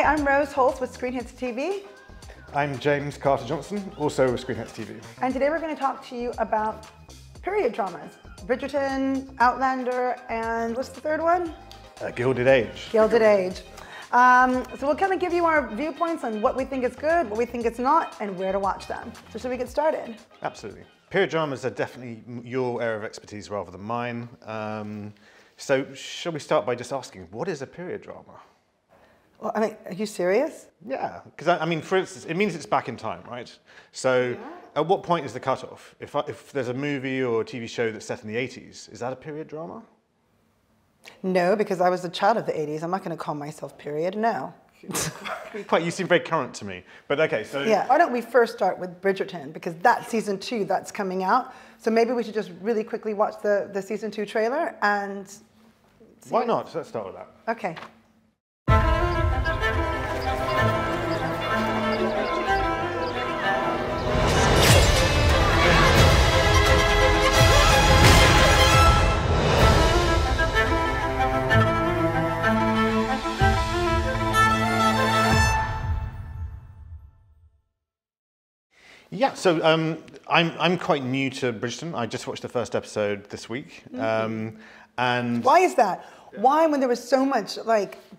Hi, I'm Rose Holtz with Screen Hits TV. I'm James Carter Johnson, also with Screen Hits TV. And today we're going to talk to you about period dramas. Bridgerton, Outlander, and what's the third one? Gilded Age. Gilded Age. So we'll kind of give you our viewpoints on what we think is good, what we think is not, and where to watch them. So should we get started? Absolutely. Period dramas are definitely your area of expertise rather than mine. So shall we start by just asking, what is a period drama? Well, I mean, are you serious? Yeah, because I mean, for instance, it means it's back in time, right? So at what point is the cutoff? If there's a movie or a TV show that's set in the 80s, is that a period drama? No, because I was a child of the 80s. I'm not going to call myself period, no. Quite, you seem very current to me. But okay, so... Yeah, why don't we first start with Bridgerton, because that's season 2 that's coming out. So maybe we should just really quickly watch the season 2 trailer and... Why not? Let's start with that. Okay. Yeah, so I'm quite new to Bridgerton. I just watched the first episode this week. And why is that? Why, when there was so much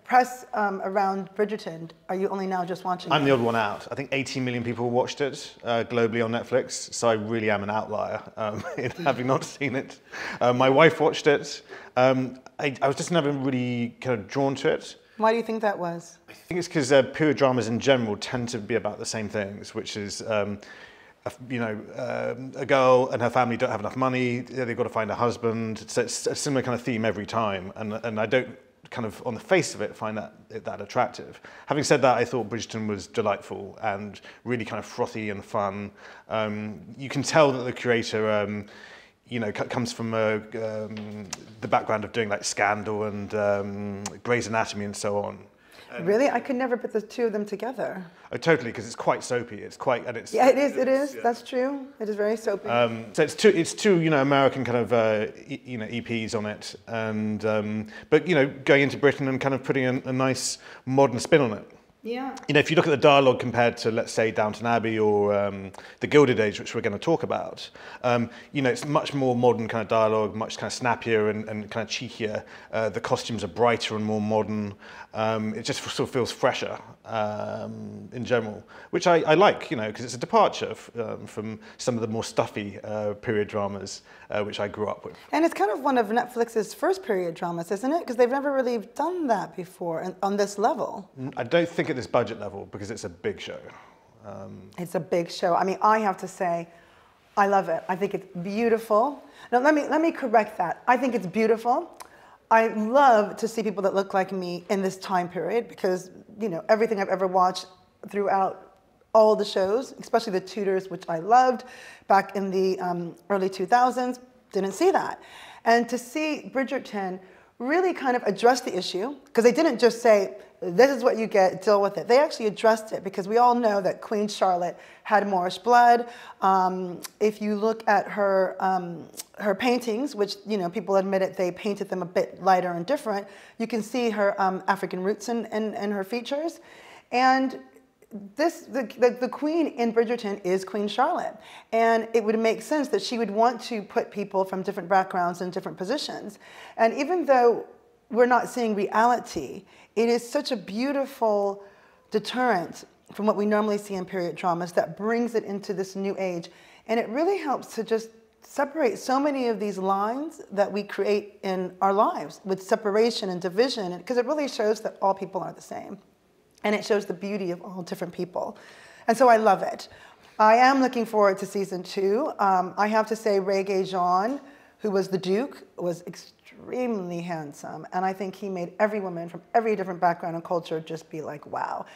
press around Bridgerton, are you only now just watching I'm it? the odd one out. I think 18 million people watched it globally on Netflix, so I really am an outlier in having not seen it. My wife watched it. I was just never really kind of drawn to it. Why do you think that was? I think it's because period dramas in general tend to be about the same things, which is, a girl and her family don't have enough money, they've got to find a husband. So it's a similar kind of theme every time, and I don't kind of, on the face of it, find that attractive. Having said that, I thought Bridgerton was delightful and really kind of frothy and fun. You can tell that the creator comes from the background of doing like Scandal and Grey's Anatomy and so on. Really? I could never put the two of them together. Oh, totally, because it's quite soapy. It's quite, and it's... Yeah, it is. Yeah. That's true. It is very soapy. So it's two American kind of, EPs on it. And, but, going into Britain and kind of putting a nice modern spin on it. Yeah. If you look at the dialogue compared to, let's say, Downton Abbey or The Gilded Age, which we're going to talk about, it's much more modern kind of dialogue, much kind of snappier and kind of cheekier. The costumes are brighter and more modern. It just sort of feels fresher in general, which I like, because it's a departure from some of the more stuffy period dramas which I grew up with. And it's kind of one of Netflix's first period dramas, isn't it? Because they've never really done that before on this level. I don't think at this budget level, because it's a big show. It's a big show. I mean, I have to say, I love it. I think it's beautiful. Now, let me correct that. I think it's beautiful. I love to see people that look like me in this time period because, everything I've ever watched throughout all the shows, especially the Tudors, which I loved back in the early 2000s, didn't see that. And to see Bridgerton really kind of address the issue, because they didn't just say, this is what you get, deal with it. They actually addressed it because we all know that Queen Charlotte had Moorish blood. If you look at her her paintings, which people admitted they painted them a bit lighter and different, you can see her African roots in her features. And the queen in Bridgerton is Queen Charlotte. And it would make sense that she would want to put people from different backgrounds in different positions. And even though we're not seeing reality, it is such a beautiful deterrent from what we normally see in period dramas that brings it into this new age. And it really helps to just separate so many of these lines that we create in our lives with separation and division, because it really shows that all people are the same. And it shows the beauty of all different people. And so I love it. I am looking forward to season 2. I have to say Regé-Jean, who was the Duke, was extremely handsome. And I think he made every woman from every different background and culture just be like, wow.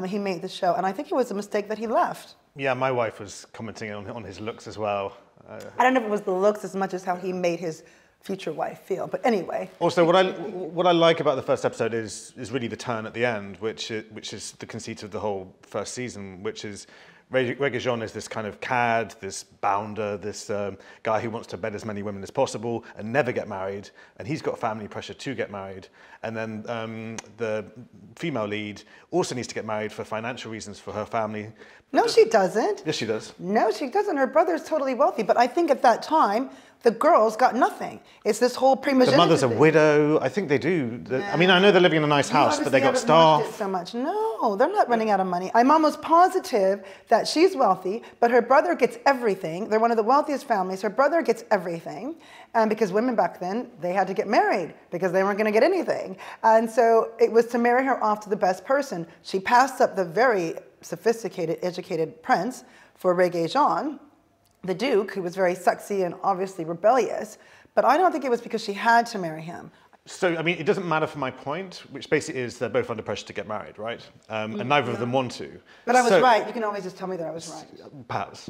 He made the show. And I think it was a mistake that he left. Yeah, my wife was commenting on his looks as well. I don't know if it was the looks as much as how he made his future wife feel, but anyway. Also, what I like about the first episode is really the turn at the end, which is the conceit of the whole first season, which is Regé-Jean is this kind of cad, this bounder, this guy who wants to bed as many women as possible and never get married, and he's got family pressure to get married. And then the female lead also needs to get married for financial reasons for her family. No, she doesn't. Yes, she does. No, she doesn't. Her brother's totally wealthy, but I think at that time, the girls got nothing. It's this whole primogeneity. The mother's a thing. widow. I think they do. I mean, I know they're living in a nice house, but they got staff. So much. No, they're not running out of money. I'm almost positive that she's wealthy, but her brother gets everything. They're one of the wealthiest families. Her brother gets everything. And because women back then, they had to get married because they weren't going to get anything. And so it was to marry her off to the best person. She passed up the very sophisticated, educated prince for Regé-Jean, the Duke, who was very sexy and obviously rebellious, but I don't think it was because she had to marry him. So, I mean, it doesn't matter for my point, which basically is they're both under pressure to get married, right? And neither of them want to. But I was right. You can always just tell me that I was right. Perhaps.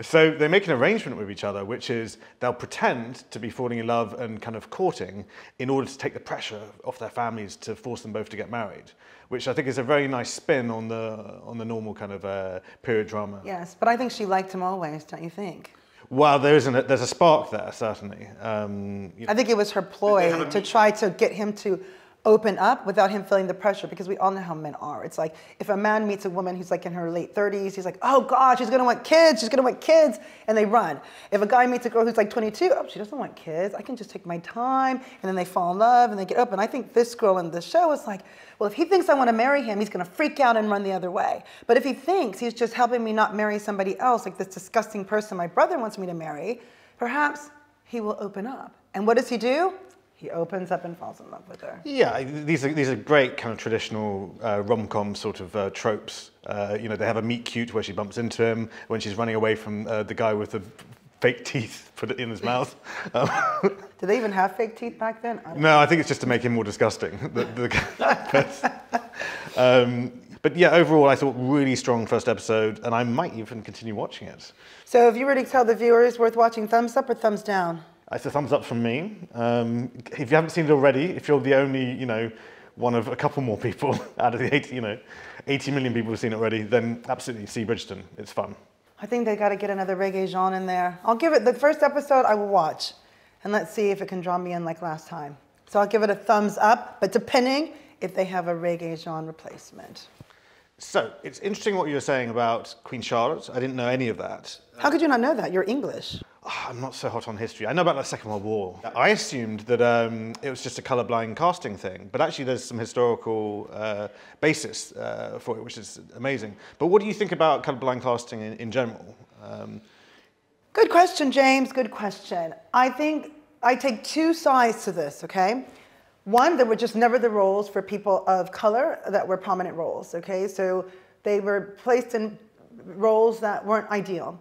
So they make an arrangement with each other, which is they'll pretend to be falling in love and kind of courting in order to take the pressure off their families to force them both to get married, which I think is a very nice spin on the normal kind of period drama. Yes, but I think she liked him always, don't you think? Well, there's a spark there, certainly. I think it was her ploy to try to get him to open up without him feeling the pressure, because we all know how men are. It's like if a man meets a woman who's like in her late 30s, he's like, oh God, she's gonna want kids, and they run. If a guy meets a girl who's like 22, oh, she doesn't want kids, I can just take my time, and then they fall in love and they get open. I think this girl in the show is like, well, if he thinks I want to marry him, he's gonna freak out and run the other way. But if he thinks he's just helping me not marry somebody else, like this disgusting person my brother wants me to marry, perhaps he will open up. And what does he do? He opens up and falls in love with her. Yeah, these are great kind of traditional rom-com sort of tropes. You know, they have a meet cute where she bumps into him when she's running away from the guy with the fake teeth put it in his mouth. Did they even have fake teeth back then? No, I think it's just to make him more disgusting. But yeah, overall, I thought really strong first episode, and I might even continue watching it. So if you were to tell the viewers worth watching, thumbs up or thumbs down? It's a thumbs up from me. If you haven't seen it already, if you're the only, one of a couple more people out of the 80 million people who've seen it already, then absolutely see Bridgerton. It's fun. I think they got to get another Regé-Jean in there. I'll give it the first episode. I will watch, and let's see if it can draw me in like last time. So I'll give it a thumbs up, but depending if they have a Regé-Jean replacement. So it's interesting what you were saying about Queen Charlotte. I didn't know any of that. How could you not know that? You're English. Oh, I'm not so hot on history. I know about the Second World War. I assumed that it was just a colourblind casting thing, but actually there's some historical basis for it, which is amazing. But what do you think about colourblind casting in general? Good question, James. Good question. I think I take two sides to this, okay? One, there were just never the roles for people of color that were prominent roles, okay? So they were placed in roles that weren't ideal.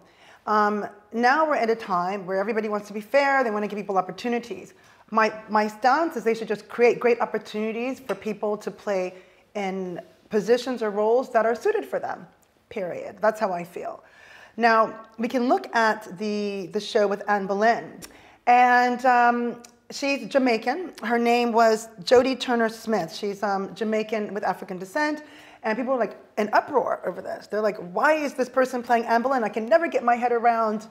Now we're at a time where everybody wants to be fair, they want to give people opportunities. My stance is they should just create great opportunities for people to play in positions or roles that are suited for them, period. That's how I feel. Now, we can look at the show with Anne Boleyn, and she's Jamaican. Her name was Jodie Turner-Smith. She's Jamaican with African descent. And people are like in uproar over this. They're like, why is this person playing Anne Boleyn? I can never get my head around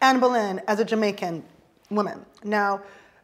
Anne Boleyn as a Jamaican woman. Now,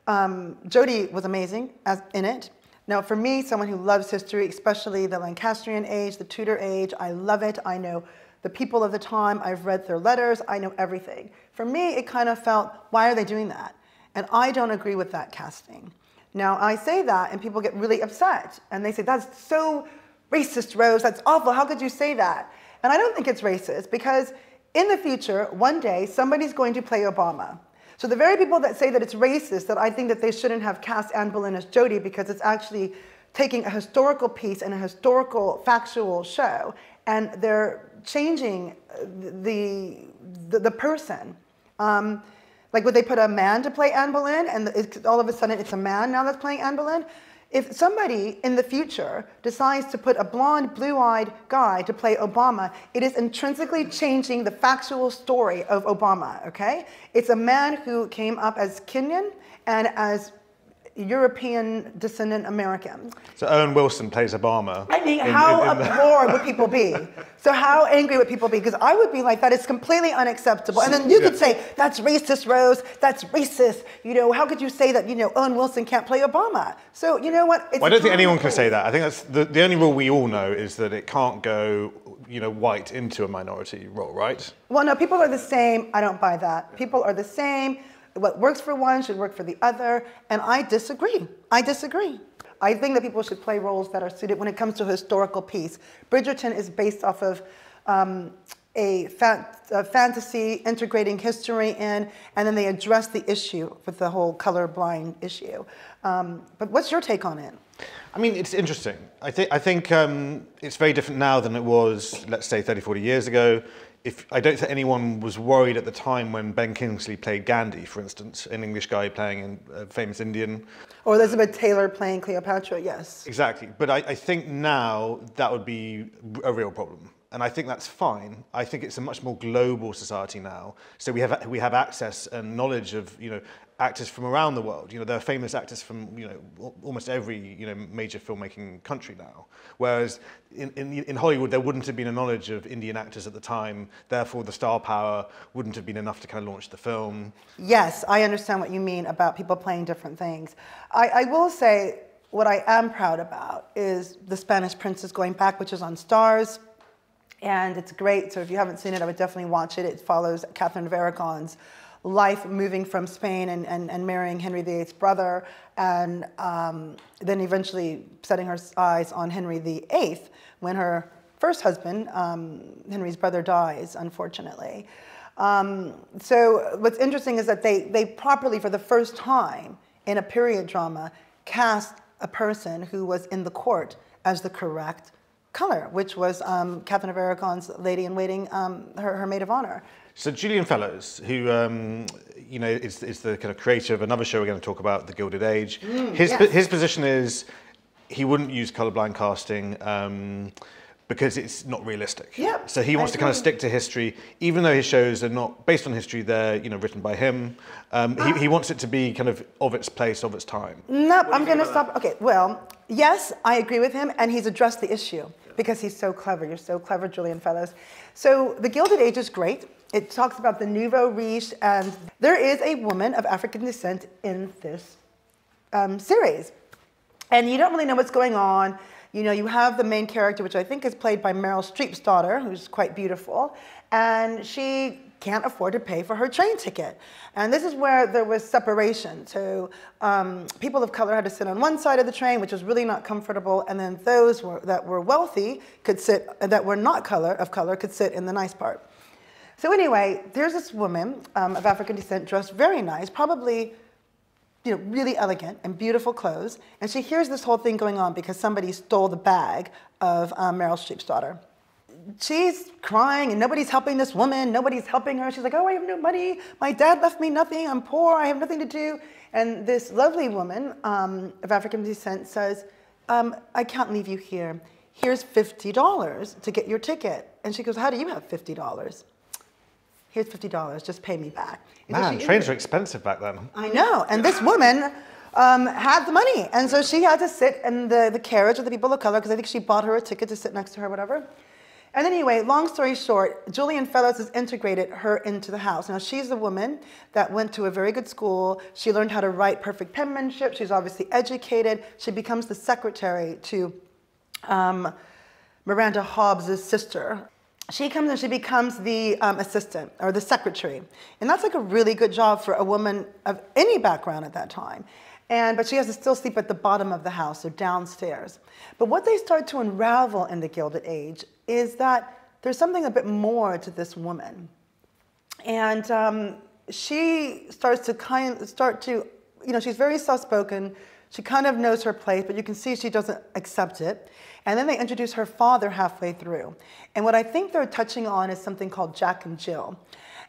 Jodie was amazing in it. Now, for me, someone who loves history, especially the Lancastrian age, the Tudor age, I love it. I know the people of the time. I've read their letters. I know everything. For me, it kind of felt, why are they doing that? And I don't agree with that casting. Now, I say that, and people get really upset. And they say, that's so racist, Rose, that's awful, how could you say that? And I don't think it's racist, because in the future, one day, somebody's going to play Obama. So the very people that say that it's racist, that I think that they shouldn't have cast Anne Boleyn as Jodie, because it's actually taking a historical piece and a historical factual show, and they're changing the person. Like, would they put a man to play Anne Boleyn, and all of a sudden it's a man now that's playing Anne Boleyn? If somebody in the future decides to put a blonde, blue-eyed guy to play Obama, it is intrinsically changing the factual story of Obama, okay? It's a man who came up as Kenyan and as, European descendant American. So Owen Wilson plays Obama. I mean, how abhorred would people be? So how angry would people be? Because I would be like, that is completely unacceptable. And then you could say, that's racist, Rose. That's racist. You know, how could you say that, you know, Owen Wilson can't play Obama? So, you know what? Well, I don't think anyone can say that. I think that's the only rule we all know is that it can't go, you know, white into a minority role, right? Well, no, people are the same. I don't buy that. People are the same. What works for one should work for the other. And I disagree. I disagree. I think that people should play roles that are suited when it comes to a historical piece. Bridgerton is based off of a fantasy integrating history in, and then they address the issue with the whole colorblind issue. But what's your take on it? I mean, it's interesting. I think it's very different now than it was, let's say, 30, 40 years ago. I don't think anyone was worried at the time when Ben Kingsley played Gandhi, for instance, an English guy playing a famous Indian. Or Elizabeth Taylor playing Cleopatra, yes. Exactly. But I think now that would be a real problem. And I think that's fine. I think it's a much more global society now. So we have access and knowledge of, you know, actors from around the world. You know, there are famous actors from, you know, almost every, you know, major filmmaking country now. Whereas in Hollywood, there wouldn't have been a knowledge of Indian actors at the time. Therefore, the star power wouldn't have been enough to kind of launch the film. Yes, I understand what you mean about people playing different things. I will say what I am proud about is The Spanish Princess going back, which is on Starz. And it's great. So if you haven't seen it, I would definitely watch it. It follows Catherine of Aragon's life moving from Spain and marrying Henry VIII's brother, and then eventually setting her eyes on Henry VIII when her first husband, Henry's brother, dies, unfortunately. So what's interesting is that they properly, for the first time in a period drama, cast a person who was in the court as the correct color, which was Catherine of Aragon's lady-in-waiting, her maid of honor. So Julian Fellowes, who you know is the kind of creator of another show we're going to talk about, The Gilded Age. His position is he wouldn't use colorblind casting because it's not realistic. Yeah, so he wants to kind of stick to history, even though his shows are not based on history. They're, you know, written by him. He wants it to be kind of its place, of its time. Nope, I'm going to stop. Okay, well, yes, I agree with him, and he's addressed the issue because he's so clever. You're so clever, Julian Fellowes. So The Gilded Age is great. It talks about the nouveau riche, and there is a woman of African descent in this series. And you don't really know what's going on. You know, you have the main character, which I think is played by Meryl Streep's daughter, who's quite beautiful, and she can't afford to pay for her train ticket. And this is where there was separation. So people of color had to sit on one side of the train, which was really not comfortable, and then those that were wealthy could sit, that were not of color, could sit in the nice part. So anyway, there's this woman of African descent dressed very nice, probably, you know, really elegant and beautiful clothes. And she hears this whole thing going on because somebody stole the bag of Meryl Streep's daughter. She's crying and nobody's helping this woman. Nobody's helping her. She's like, oh, I have no money. My dad left me nothing. I'm poor. I have nothing to do. And this lovely woman of African descent says, I can't leave you here. Here's $50 to get your ticket. And she goes, how do you have $50? Here's $50, just pay me back. Man, trains were expensive back then. I know, and this woman had the money, and so she had to sit in the carriage with the people of color, because I think she bought her a ticket to sit next to her, whatever. And anyway, long story short, Julian Fellowes has integrated her into the house. Now, she's a woman that went to a very good school. She learned how to write perfect penmanship. She's obviously educated. She becomes the secretary to Miranda Hobbs' sister. She comes and she becomes the assistant or the secretary. And that's like a really good job for a woman of any background at that time. But she has to still sleep at the bottom of the house, or downstairs. But what they start to unravel in The Gilded Age is that there's something a bit more to this woman. And she starts to you know, she's very soft-spoken. She kind of knows her place, but you can see she doesn't accept it. And then they introduce her father halfway through. And what I think they're touching on is something called Jack and Jill.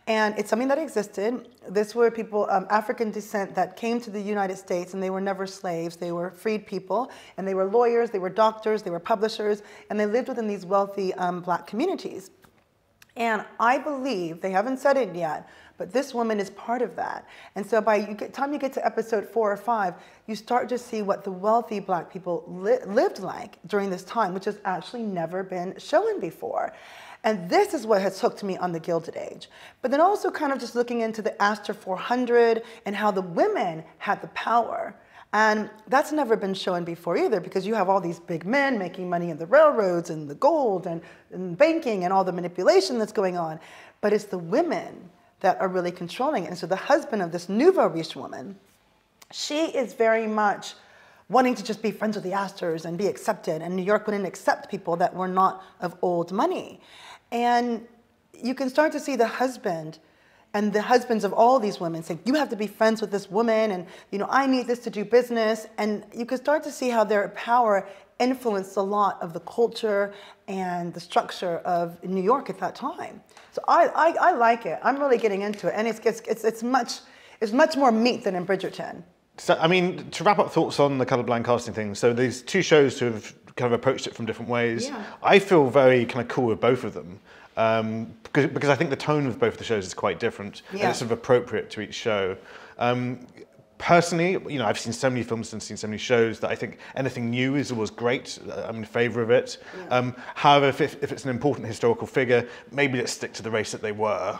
And it's something that existed. This were people of African descent that came to the United States, and they were never slaves. They were freed people, and they were lawyers, they were doctors, they were publishers, and they lived within these wealthy black communities. And I believe, they haven't said it yet, but this woman is part of that. And so by the time you get to episode 4 or 5, you start to see what the wealthy Black people lived like during this time, which has actually never been shown before. And this is what has hooked me on the Gilded Age. But then also kind of just looking into the Astor 400 and how the women had the power. And that's never been shown before either, because you have all these big men making money in the railroads and the gold and banking and all the manipulation that's going on. But it's the women that are really controlling it. And so the husband of this nouveau riche woman, she is very much wanting to just be friends with the Astors and be accepted. And New York wouldn't accept people that were not of old money. And you can start to see the husband and the husbands of all these women saying, you have to be friends with this woman, and I need this to do business. And you can start to see how their power influenced a lot of the culture and the structure of New York at that time. So I like it. I'm really getting into it, and it's much more meat than in Bridgerton. So, I mean, to wrap up thoughts on the colorblind casting thing, so these two shows who have kind of approached it from different ways. Yeah. I feel very kind of cool with both of them. Because I think the tone of both of the shows is quite different, and it's sort of appropriate to each show. Personally, I've seen so many films and seen so many shows that I think anything new is always great. I'm in favour of it. Yeah. However, if it's an important historical figure, maybe let's stick to the race that they were,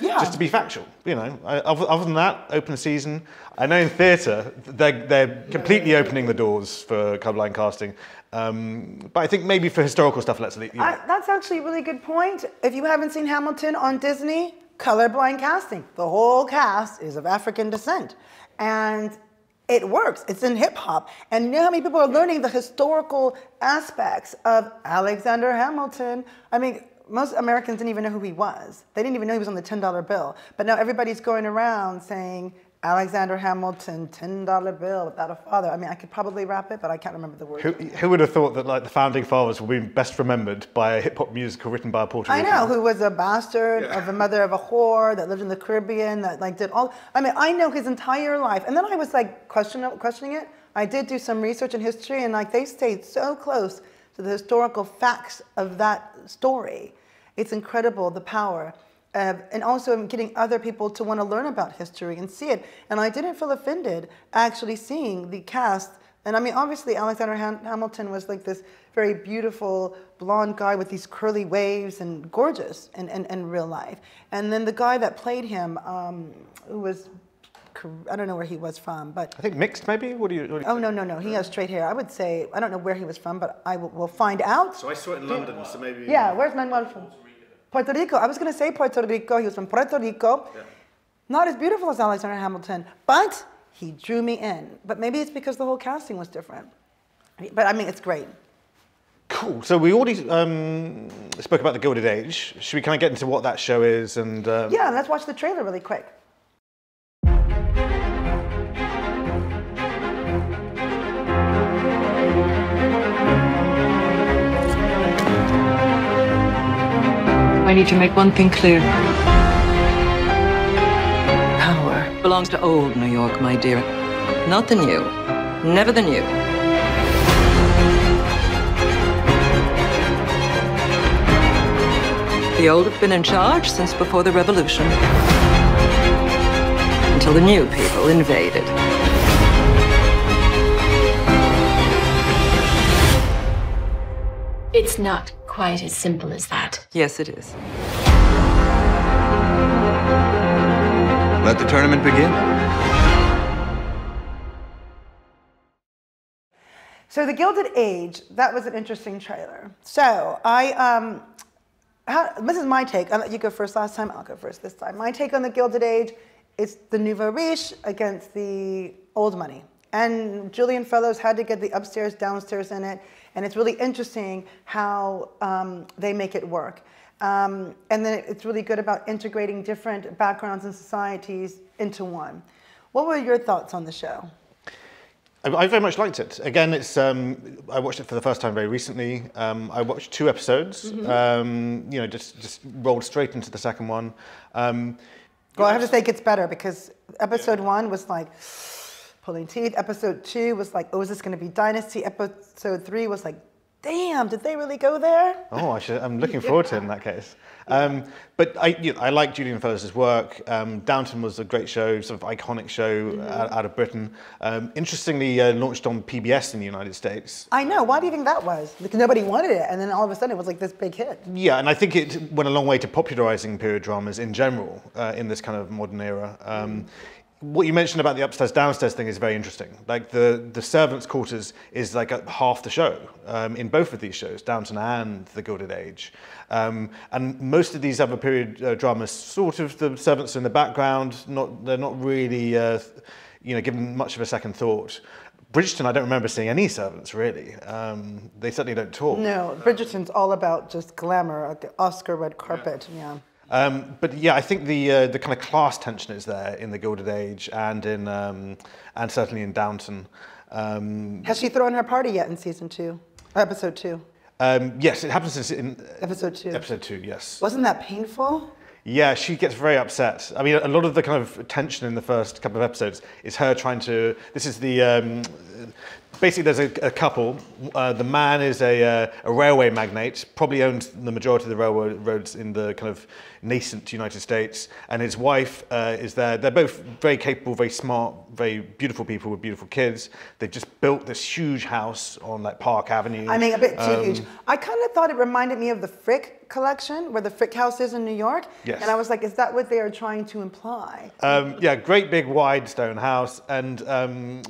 just to be factual. Other than that, open season. I know in theatre they're completely opening the doors for colorblind casting. But I think maybe for historical stuff, let's leave. That's actually a really good point. If you haven't seen Hamilton on Disney, colorblind casting. The whole cast is of African descent. And it works. It's in hip hop. And you know how many people are learning the historical aspects of Alexander Hamilton? I mean, most Americans didn't even know who he was. They didn't even know he was on the $10 bill. But now everybody's going around saying, Alexander Hamilton, $10 bill without a father. I mean, I could probably rap it, but I can't remember the words. Who would have thought that the founding fathers would be best remembered by a hip hop musical written by a Puerto Rican? I know, who was a bastard of a mother of a whore that lived in the Caribbean, that did all. I mean, I know his entire life, and then I was questioning it. I did do some research in history, and they stayed so close to the historical facts of that story. It's incredible, the power. And also getting other people to want to learn about history and see it. And I didn't feel offended actually seeing the cast. And I mean, obviously, Alexander Hamilton was like this very beautiful blonde guy with these curly waves and gorgeous in real life. And then the guy that played him, who was, I don't know where he was from, but... I think mixed, maybe? What do you Oh, no. He has straight hair. I would say, I don't know where he was from, but we'll find out. So I saw it in London, so maybe... Yeah, where's Manuel from? Puerto Rico. I was going to say Puerto Rico. He was from Puerto Rico. Yeah. Not as beautiful as Alexander Hamilton, but he drew me in. But maybe it's because the whole casting was different. But I mean, it's great. Cool. So we already spoke about the Gilded Age. Should we kind of get into what that show is? And yeah, let's watch the trailer really quick. I need to make one thing clear. Power belongs to old New York, my dear. Not the new. Never the new. The old have been in charge since before the Revolution. Until the new people invaded. It's not quite as simple as that. Yes, it is. Let the tournament begin. So the Gilded Age, that was an interesting trailer. So this is my take. I'll let you go first last time. I'll go first this time. My take on the Gilded Age is the nouveau riche against the old money. And Julian Fellowes had to get the upstairs, downstairs in it. And it's really interesting how they make it work. And then it's really good about integrating different backgrounds and societies into one. What were your thoughts on the show? I very much liked it. Again, it's I watched it for the first time very recently. I watched 2 episodes. Mm-hmm. Just rolled straight into the second one. Well, I have to say it gets better because episode 1 was like pulling teeth. Episode 2 was like, oh, is this going to be Dynasty? Episode 3 was like damn, did they really go there? Oh, I'm looking forward to it in that case. But I like Julian Fellowes' work. Downton was a great show, sort of iconic show out of Britain. Interestingly, launched on PBS in the United States. I know. Why do you think that was? Because nobody wanted it, and then all of a sudden it was like this big hit. Yeah, and I think it went a long way to popularizing period dramas in general in this kind of modern era. What you mentioned about the upstairs downstairs thing is very interesting. Like the servants' quarters is like half the show in both of these shows, Downton and The Gilded Age. And most of these other period dramas, sort of the servants are in the background. They're not really given much of a second thought. Bridgerton, I don't remember seeing any servants really. They certainly don't talk. No, Bridgerton's all about just glamour, like Oscar red carpet. Yeah. But yeah, I think the kind of class tension is there in The Gilded Age and in and certainly in Downton. Has she thrown her party yet in season 2, or episode 2? Yes, it happens in Episode 2. Episode 2, yes. Wasn't that painful? Yeah, she gets very upset. I mean, a lot of the kind of tension in the first couple of episodes is her trying to. This is the. Basically, there's a couple. The man is a railway magnate, probably owns the majority of the railroads in the kind of nascent United States, and his wife is there. They're both very capable, very smart, very beautiful people with beautiful kids. They've just built this huge house on like Park Avenue. I mean, a bit too huge. I kind of thought it reminded me of the Frick collection, where the Frick house is in New York. Yes. And I was like, is that what they are trying to imply? Yeah, great big wide stone house, and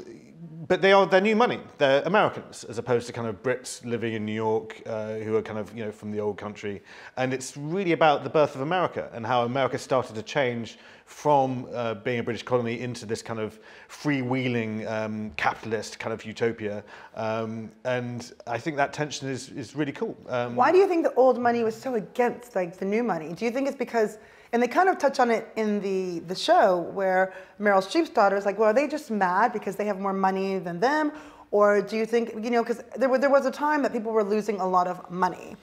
but they're new money. They're Americans as opposed to kind of Brits living in New York who are kind of from the old country. And it's really about the birth of America and how America started to change from being a British colony into this kind of freewheeling capitalist kind of utopia. And I think that tension is really cool. Why do you think the old money was so against like the new money? Do you think it's because, and they kind of touch on it in the show where Meryl Streep's daughter is like, well, are they just mad because they have more money than them? Or do you think, because there was a time that people were losing a lot of money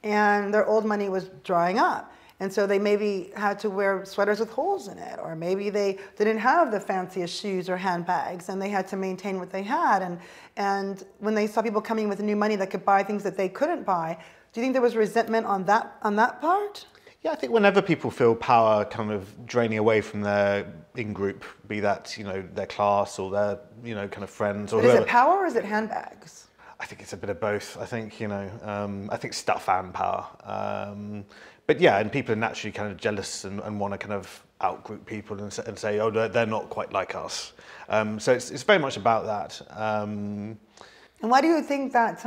and their old money was drying up. And so they maybe had to wear sweaters with holes in it, or maybe they didn't have the fanciest shoes or handbags and they had to maintain what they had. And when they saw people coming with new money that could buy things that they couldn't buy, do you think there was resentment on that part? Yeah, I think whenever people feel power kind of draining away from their in-group, be that, their class or their, kind of friends or whoever. Is it power or is it handbags? I think it's a bit of both. I think, I think stuff and power. But yeah, and people are naturally kind of jealous and want to kind of out-group people and say, oh, they're not quite like us. So it's very much about that. And why do you think that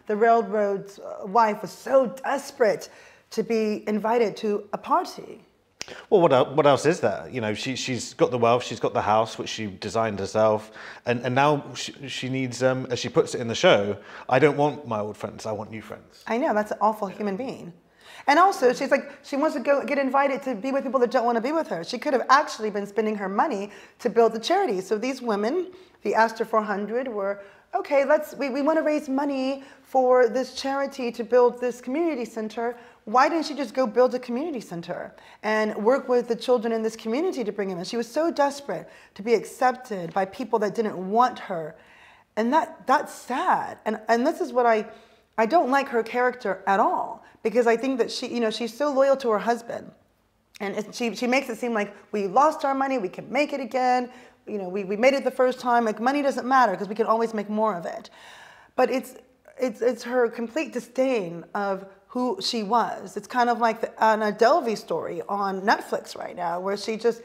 the railroad's wife was so desperate to be invited to a party? Well, what else is there? She's got the wealth, she's got the house, which she designed herself, and now she needs, as she puts it in the show, I don't want my old friends, I want new friends. I know, that's an awful human being. And also, she's like, she wants to go get invited to be with people that don't want to be with her. She could have actually been spending her money to build the charity. So these women, the Astor 400, were, okay, we want to raise money for this charity to build this community center. Why didn't she just go build a community center and work with the children in this community to bring them in? She was so desperate to be accepted by people that didn't want her. And that's sad. And this is what I don't like her character at all, because I think that she's so loyal to her husband. And she makes it seem like we lost our money, we can make it again. We made it the first time. Like, money doesn't matter because we can always make more of it. But it's her complete disdain of who she was. It's kind of like an Adelphi story on Netflix right now, where she just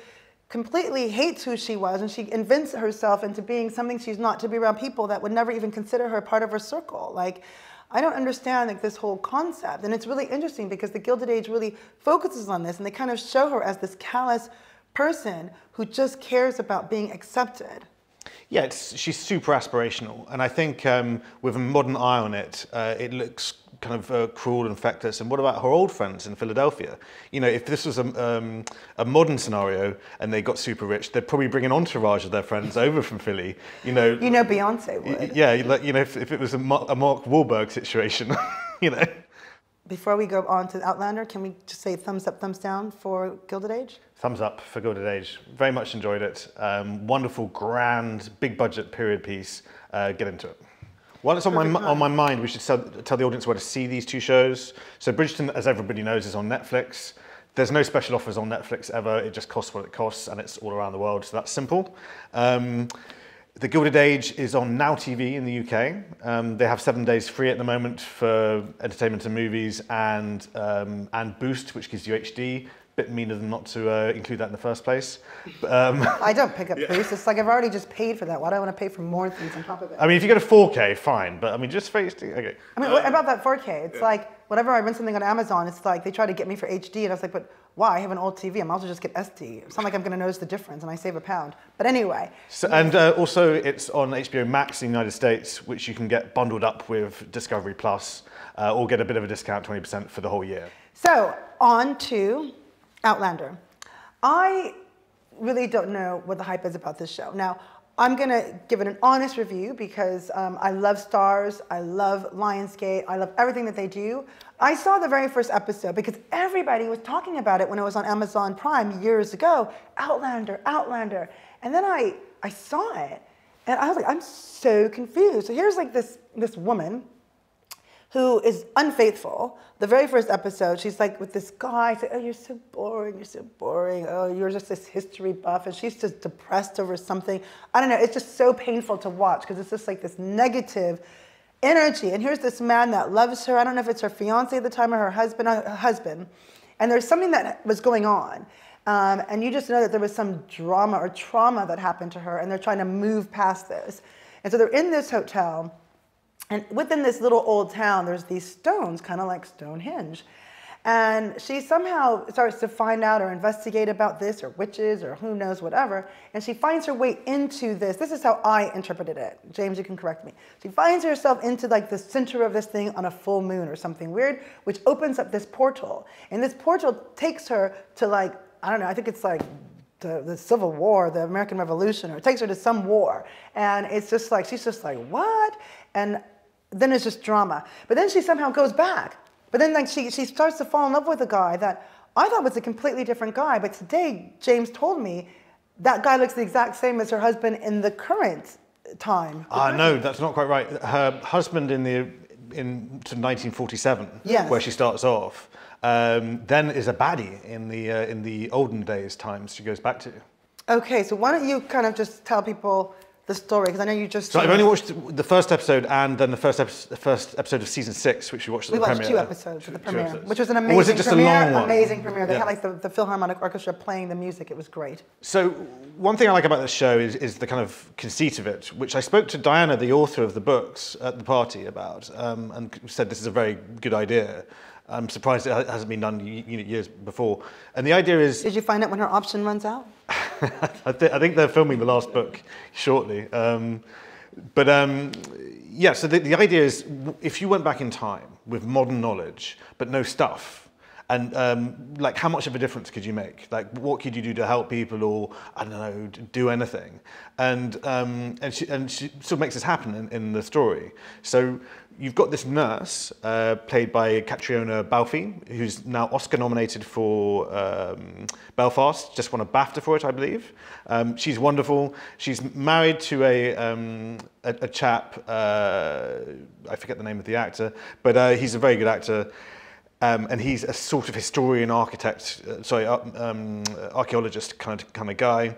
completely hates who she was and she invents herself into being something she's not, to be around people that would never even consider her part of her circle. Like, I don't understand this whole concept. And it's really interesting because The Gilded Age really focuses on this, and they kind of show her as this callous person who just cares about being accepted. Yeah, she's super aspirational, and I think with a modern eye on it, it looks kind of cruel and feckless. And what about her old friends in Philadelphia? If this was a modern scenario and they got super rich, they'd probably bring an entourage of their friends over from Philly. Beyonce would. Yeah, if it was a Mark Wahlberg situation, Before we go on to Outlander, can we just say thumbs up, thumbs down for Gilded Age? Thumbs up for Gilded Age. Very much enjoyed it. Wonderful, grand, big budget period piece. Get into it. While it's on my mind, we should tell the audience where to see these two shows. So Bridgerton, as everybody knows, is on Netflix. There's no special offers on Netflix ever. It just costs what it costs, and it's all around the world, so that's simple. The Gilded Age is on Now TV in the UK. They have 7 days free at the moment for entertainment and movies, and Boost, which gives you HD. Bit mean of them not to include that in the first place. I don't pick up Boost. It's like I've already just paid for that. Why do I want to pay for more things on top of it? I mean, if you go to 4K, fine. But I mean, just face okay. I mean, what about that 4K? It's like whenever I rent something on Amazon, it's like they try to get me for HD, and I was like, but why? I have an old TV. I might as well just get SD. It's not like I'm going to notice the difference, and I save £1. But anyway. So, and also, it's on HBO Max in the United States, which you can get bundled up with Discovery Plus, or get a bit of a discount, 20% for the whole year. So on to Outlander. I really don't know what the hype is about this show. Now, I'm going to give it an honest review because I love Starz, I love Lionsgate, I love everything that they do. I saw the very first episode because everybody was talking about it when it was on Amazon Prime years ago. Outlander, Outlander. And then I saw it and I was like, I'm so confused. So here's like this woman who is unfaithful. The very first episode, she's like with this guy, saying, oh, you're so boring, you're so boring. Oh, you're just this history buff. And she's just depressed over something. I don't know, it's just so painful to watch because it's just like this negative energy. And here's this man that loves her. I don't know if it's her fiance at the time or her husband. And there's something that was going on. And you just know that there was some drama or trauma that happened to her and they're trying to move past this. And so they're in this hotel. And within this little old town, there's these stones, kind of like Stonehenge. And she somehow starts to find out or investigate about this, or witches, or who knows, whatever. And she finds her way into this. This is how I interpreted it. James, you can correct me. She finds herself into like the center of this thing on a full moon or something weird, which opens up this portal. And this portal takes her to like, I don't know, I think it's like the Civil War, the American Revolution, or it takes her to some war. And it's just like, she's just like, what? And then it's just drama. But then she somehow goes back. But then like she starts to fall in love with a guy that I thought was a completely different guy. But today, James told me that guy looks the exact same as her husband in the current time. No, that's not quite right. Her husband to 1947, yes, where she starts off, then is a baddie in the olden days times she goes back to. Okay, so why don't you kind of just tell people the story, because I know you just... So I've only watched the first episode and then the first episode of season 6, which we watched at the premiere. We watched 2 episodes at the premiere, which was an amazing premiere. Or was it just a long one? Amazing premiere. They had like the Philharmonic Orchestra playing the music. It was great. So one thing I like about this show is the kind of conceit of it, which I spoke to Diana, the author of the books, at the party about, and said this is a very good idea. I'm surprised it hasn't been done years before. And the idea is... Did you find out when her option runs out? I think they're filming the last book shortly. Yeah, so the idea is if you went back in time with modern knowledge, but no stuff, and like how much of a difference could you make? Like what could you do to help people or, I don't know, do anything? And she sort of makes this happen in the story. So you've got this nurse played by Catriona Balfe, who's now Oscar nominated for Belfast, just won a BAFTA for it, I believe. She's wonderful. She's married to a chap, I forget the name of the actor, but he's a very good actor. And he's a sort of historian, archaeologist kind of guy.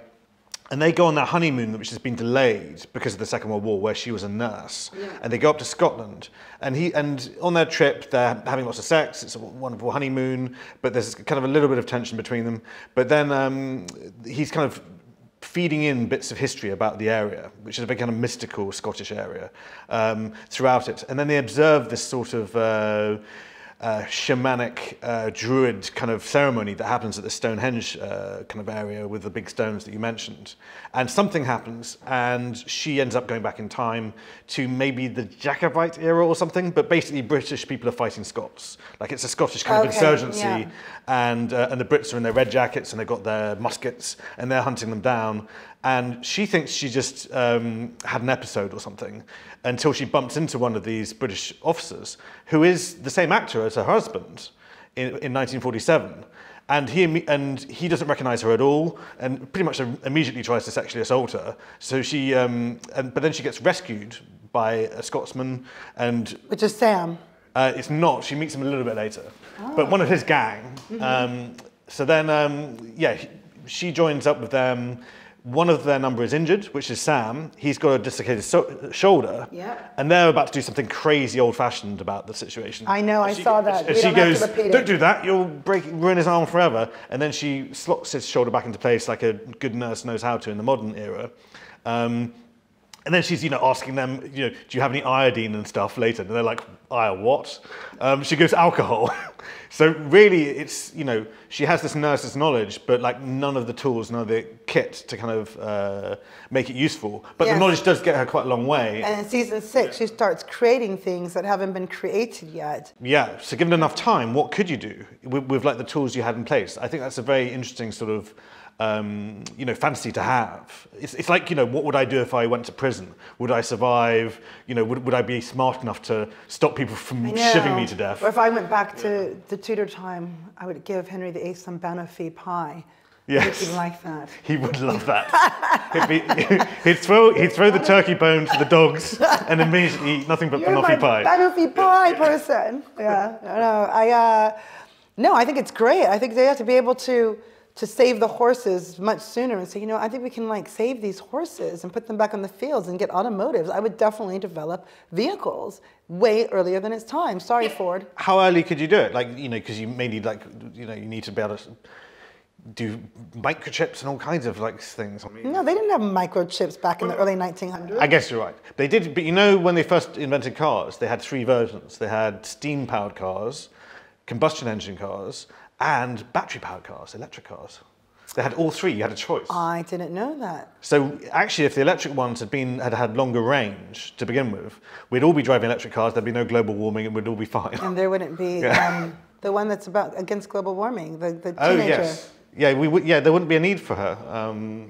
And they go on their honeymoon, which has been delayed because of the Second World War, where she was a nurse. Yeah. And they go up to Scotland. And on their trip, they're having lots of sex. It's a wonderful honeymoon, but there's kind of a little bit of tension between them. But then he's kind of feeding in bits of history about the area, which is a very kind of mystical Scottish area, throughout it. And then they observe this sort of shamanic druid kind of ceremony that happens at the Stonehenge kind of area with the big stones that you mentioned. And something happens and she ends up going back in time to maybe the Jacobite era or something, but basically British people are fighting Scots. Like it's a Scottish kind of insurgency, yeah. And the Brits are in their red jackets and they've got their muskets and they're hunting them down. And she thinks she just had an episode or something until she bumps into one of these British officers who is the same actor as her husband in 1947. And he doesn't recognise her at all, and pretty much immediately tries to sexually assault her. So she, but then she gets rescued by a Scotsman, and Which is Sam. it's not. She meets him a little bit later, but one of his gang. So then, she joins up with them. One of their number is injured, which is Sam. He's got a dislocated shoulder, and they're about to do something crazy old-fashioned about the situation. I know, I saw that. And We she don't have goes, to repeat it. "Don't do that. You'll ruin his arm forever." And then she slots his shoulder back into place like a good nurse knows how to in the modern era. And then she's, asking them, do you have any iodine and stuff later? And they're like, what? She goes, alcohol. So really, it's, she has this nurse's knowledge, but like none of the tools, none of the kit to kind of make it useful. But the knowledge does get her quite a long way. And in season 6, she starts creating things that haven't been created yet. Yeah, so given enough time, what could you do with like the tools you had in place? I think that's a very interesting sort of fantasy to have. It's like, what would I do if I went to prison? Would I survive? Would I be smart enough to stop people from shivving me to death? Or if I went back to the Tudor time, I would give Henry VIII some Banoffee pie. Yes. He'd like that. He would love that. he'd throw the turkey bone to the dogs and immediately eat nothing but banoffee pie. Banoffee pie person. Yeah. No, I think it's great. I think they have to be able to save the horses much sooner and say, I think we can like save these horses and put them back on the fields and get automotives. I would definitely develop vehicles way earlier than its time. Sorry, Ford. How early could you do it? Like, because you may need you need to be able to do microchips and all kinds of like things. No, they didn't have microchips back in the early 1900s. I guess you're right. They did, but when they first invented cars, they had 3 versions. They had steam-powered cars, combustion engine cars, and battery-powered cars, electric cars. They had all 3. You had a choice. I didn't know that. So actually, if the electric ones had longer range to begin with, we'd all be driving electric cars. There'd be no global warming, and we'd all be fine. And there wouldn't be the one that's against global warming, the teenager. Oh yes. Yeah, we would. Yeah, there wouldn't be a need for her.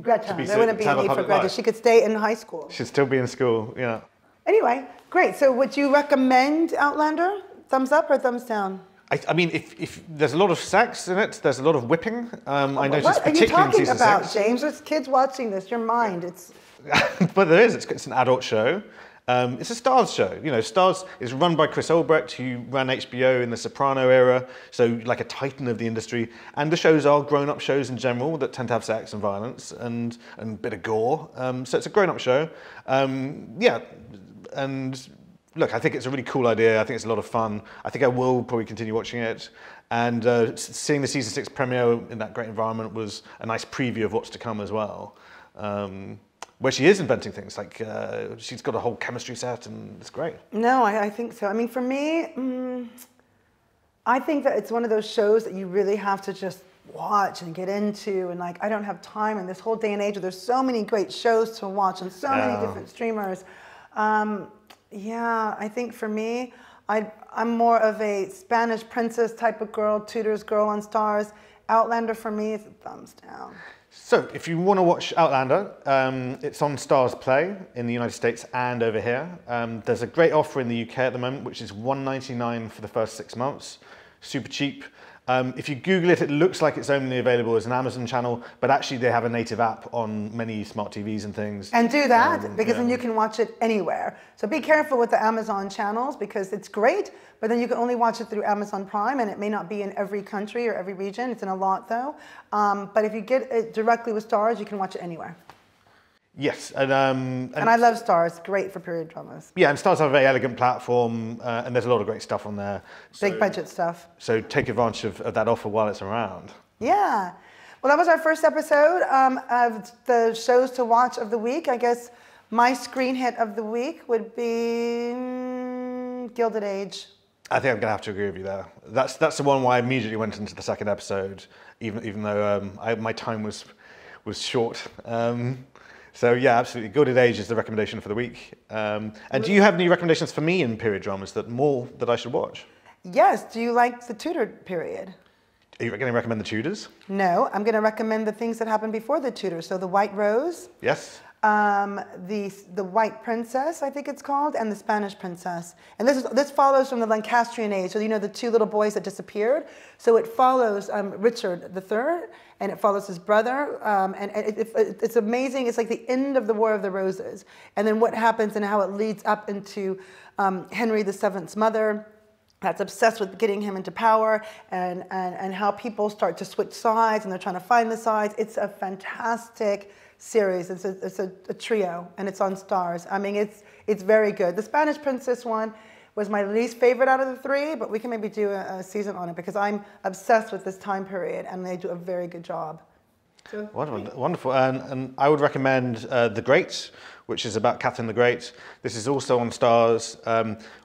Greta. There wouldn't be a need for Greta. She could stay in high school. She'd still be in school. Yeah. Anyway, great. So, would you recommend Outlander? Thumbs up or thumbs down? I mean, if there's a lot of sex in it, there's a lot of whipping. I noticed What are you particularly in talking season about, 6. James? There's kids watching this. Your mind. It's. But there is. It's an adult show. It's a Starz show. Starz is run by Chris Albrecht, who ran HBO in the Soprano era, so like a titan of the industry. And the shows are grown-up shows in general that tend to have sex and violence and a bit of gore. So it's a grown-up show. And look, I think it's a really cool idea. I think it's a lot of fun. I think I will probably continue watching it. And seeing the season 6 premiere in that great environment was a nice preview of what's to come as well. Where she is inventing things, like she's got a whole chemistry set and it's great. No, I think so. I mean, for me, I think that it's one of those shows that you really have to just watch and get into. And like, I don't have time in this whole day and age where there's so many great shows to watch and so many different streamers. I think for me, I'm more of a Spanish princess type of girl, Tudors girl on Starz. Outlander for me is a thumbs down. So, if you want to watch Outlander, it's on Starz Play in the United States and over here. There's a great offer in the UK at the moment, which is $1.99 for the first 6 months. Super cheap. If you Google it, it looks like it's only available as an Amazon channel, but actually they have a native app on many smart TVs and things. And do that, because then you can watch it anywhere. So be careful with the Amazon channels, because it's great, but then you can only watch it through Amazon Prime, and it may not be in every country or every region. It's in a lot, though. But if you get it directly with Starz, you can watch it anywhere. Yes, and I love Starz. Great for period dramas. Yeah, and Starz have a very elegant platform, and there's a lot of great stuff on there. Big budget stuff. So take advantage of that offer while it's around. Yeah. Well, that was our first episode of the shows to watch of the week. I guess my screen hit of the week would be Gilded Age. I think I'm going to have to agree with you there. That's the one where I immediately went into the second episode, even though my time was short. So yeah, absolutely. Gilded Age is the recommendation for the week. And do you have any recommendations for me in period dramas that I should watch? Yes. Do you like the Tudor period? Are you going to recommend the Tudors? No, I'm going to recommend the things that happened before the Tudors. So The White Rose. Yes. the White Princess, I think it's called, and the Spanish Princess. And this follows from the Lancastrian age. So you know the two little boys that disappeared. So it follows Richard III, and it follows his brother. And it's amazing. It's like the end of the War of the Roses, and then what happens and how it leads up into Henry VII's mother, that's obsessed with getting him into power, and how people start to switch sides, and they're trying to find the sides. It's a fantastic series. It's a trio, and it's on Stars. I mean, it's very good. The Spanish Princess one was my least favorite out of the three, but we can maybe do a season on it because I'm obsessed with this time period, and they do a very good job. So, Wonderful. And I would recommend The Great, which is about Catherine the Great. This is also on Stars,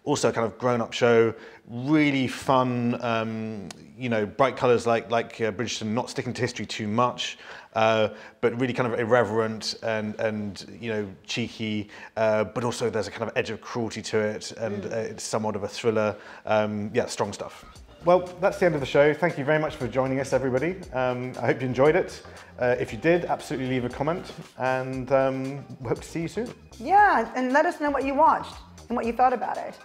also a kind of grown-up show, really fun, you know, bright colours like Bridgerton, not sticking to history too much, but really kind of irreverent and you know, cheeky, but also there's a kind of edge of cruelty to it, and it's somewhat of a thriller. Yeah, strong stuff. Well, that's the end of the show. Thank you very much for joining us, everybody. I hope you enjoyed it. If you did, absolutely leave a comment, and we hope to see you soon. Yeah, and let us know what you watched and what you thought about it.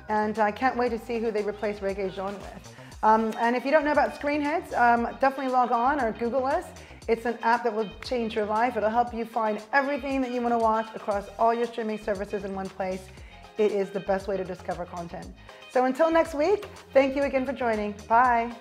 And I can't wait to see who they replace Regé-Jean with. And if you don't know about Screen Hits, definitely log on or Google us. It's an app that will change your life. It'll help you find everything that you want to watch across all your streaming services in one place. It is the best way to discover content. So until next week, thank you again for joining. Bye.